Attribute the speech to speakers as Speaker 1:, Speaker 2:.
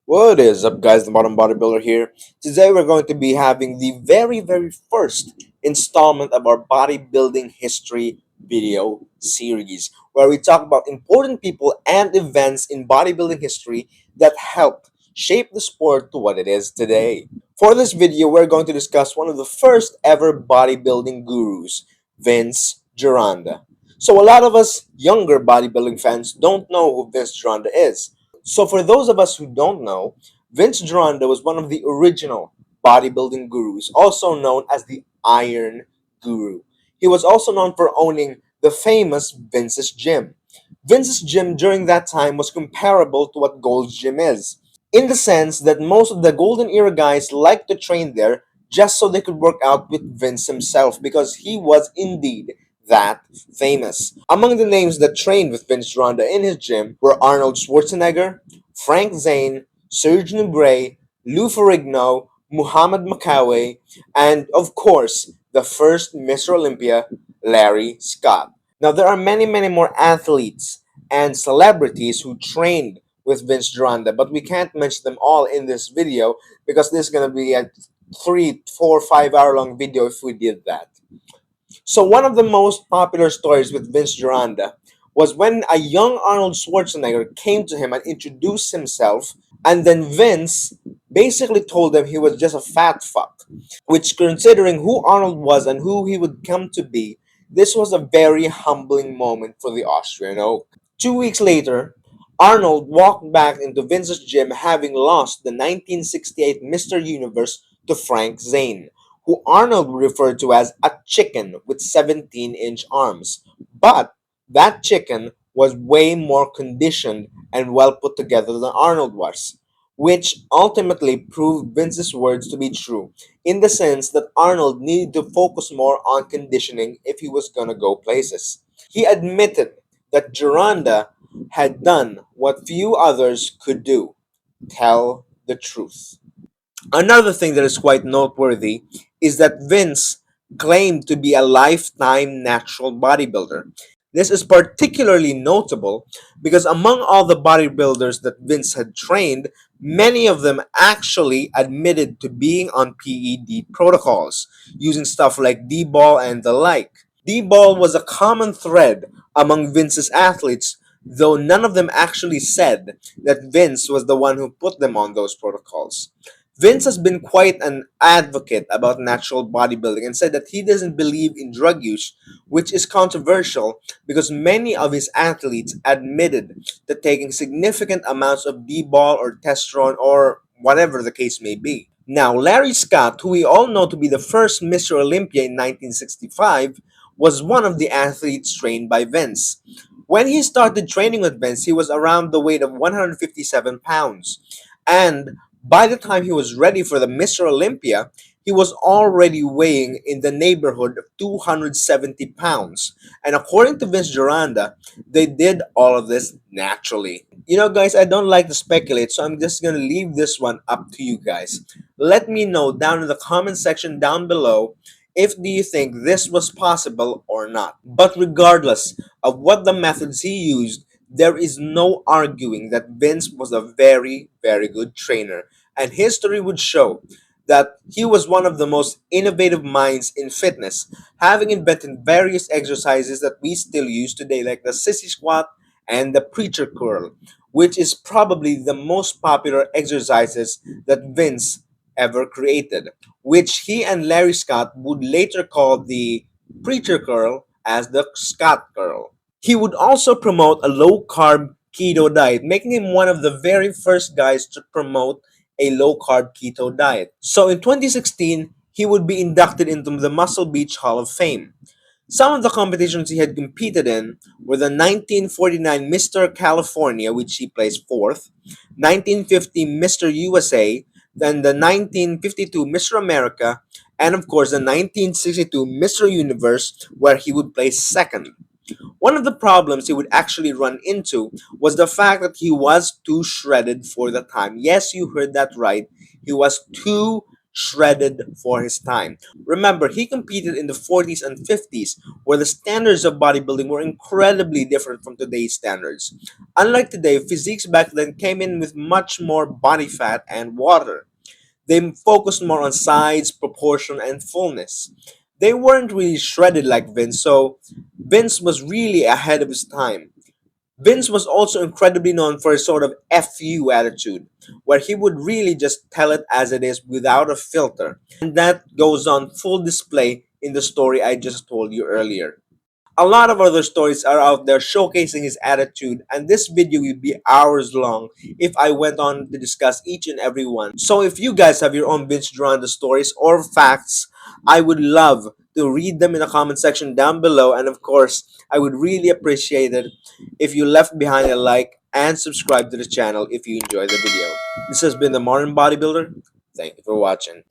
Speaker 1: What is up, guys? The Modern Bodybuilder here. Today, we're going to be having the very first installment of our bodybuilding history video series, where we talk about important people and events in bodybuilding history that helped shape the sport to what it is today. For this video, we're going to discuss one of the first ever bodybuilding gurus, Vince Gironda. So, a lot of us younger bodybuilding fans don't know who Vince Gironda is. So, for those of us who don't know, Vince Gironda was one of the original bodybuilding gurus, also known as the Iron Guru. He was also known for owning the famous Vince's Gym. Vince's Gym during that time was comparable to what Gold's Gym is, in the sense that most of the Golden Era guys liked to train there just so they could work out with Vince himself because he was indeed that famous. Among the names that trained with Vince Gironda in his gym were Arnold Schwarzenegger, Frank Zane, Serge Nubret, Lou Ferrigno, Muhammad Makawe, and of course, the first Mr. Olympia, Larry Scott. Now, there are many more athletes and celebrities who trained with Vince Gironda, but we can't mention them all in this video because this is going to be a 3, 4, 5 hour long video if we did that. So one of the most popular stories with Vince Gironda was when a young Arnold Schwarzenegger came to him and introduced himself, and then Vince basically told him he was just a fat fuck. Which, considering who Arnold was and who he would come to be, this was a very humbling moment for the Austrian Oak. 2 weeks later, Arnold walked back into Vince's gym having lost the 1968 Mr. Universe to Frank Zane, who Arnold referred to as a chicken with 17-inch arms. But that chicken was way more conditioned and well put together than Arnold was, which ultimately proved Vince's words to be true, in the sense that Arnold needed to focus more on conditioning if he was going to go places. He admitted that Gironda had done what few others could do: tell the truth. Another thing that is quite noteworthy is that Vince claimed to be a lifetime natural bodybuilder. This is particularly notable because among all the bodybuilders that Vince had trained, many of them actually admitted to being on PED protocols, using stuff like D-ball and the like. D-ball was a common thread among Vince's athletes, though none of them actually said that Vince was the one who put them on those protocols. Vince has been quite an advocate about natural bodybuilding and said that he doesn't believe in drug use, which is controversial because many of his athletes admitted to taking significant amounts of D-ball or testosterone or whatever the case may be. Now, Larry Scott, who we all know to be the first Mr. Olympia in 1965, was one of the athletes trained by Vince. When he started training with Vince, he was around the weight of 157 pounds. And by the time he was ready for the Mr. Olympia, he was already weighing in the neighborhood of 270 pounds. And according to Vince Gironda, they did all of this naturally. You know, guys, I don't like to speculate, so I'm just going to leave this one up to you guys. Let me know down in the comment section down below if do you think this was possible or not. But regardless of what the methods he used, there is no arguing that Vince was a very good trainer, and history would show that he was one of the most innovative minds in fitness, having invented various exercises that we still use today, like the sissy squat and the preacher curl, which is probably the most popular exercises that Vince ever created, which he and Larry Scott would later call the preacher curl as the Scott curl. He would also promote a low carb keto diet, making him one of the very first guys to promote a low carb keto diet. So in 2016, he would be inducted into the Muscle Beach Hall of Fame. Some of the competitions he had competed in were the 1949 Mr. California, which he placed fourth, 1950 Mr. USA, then the 1952 Mr. America, and of course the 1962 Mr. Universe, where he would place second. One of the problems he would actually run into was the fact that he was too shredded for the time. Yes, you heard that right. He was too shredded for his time. Remember, he competed in the 40s and 50s, where the standards of bodybuilding were incredibly different from today's standards. Unlike today, physiques back then came in with much more body fat and water. They focused more on size, proportion, and fullness. They weren't really shredded like Vince, so Vince was really ahead of his time. Vince was also incredibly known for his sort of FU attitude, where he would really just tell it as it is without a filter. And that goes on full display in the story I just told you earlier. A lot of other stories are out there showcasing his attitude, and this video would be hours long if I went on to discuss each and every one. So if you guys have your own Vince Gironda stories or facts, I would love to read them in the comment section down below, and of course, I would really appreciate it if you left behind a like and subscribe to the channel if you enjoyed the video. This has been the Modern Bodybuilder. Thank you for watching.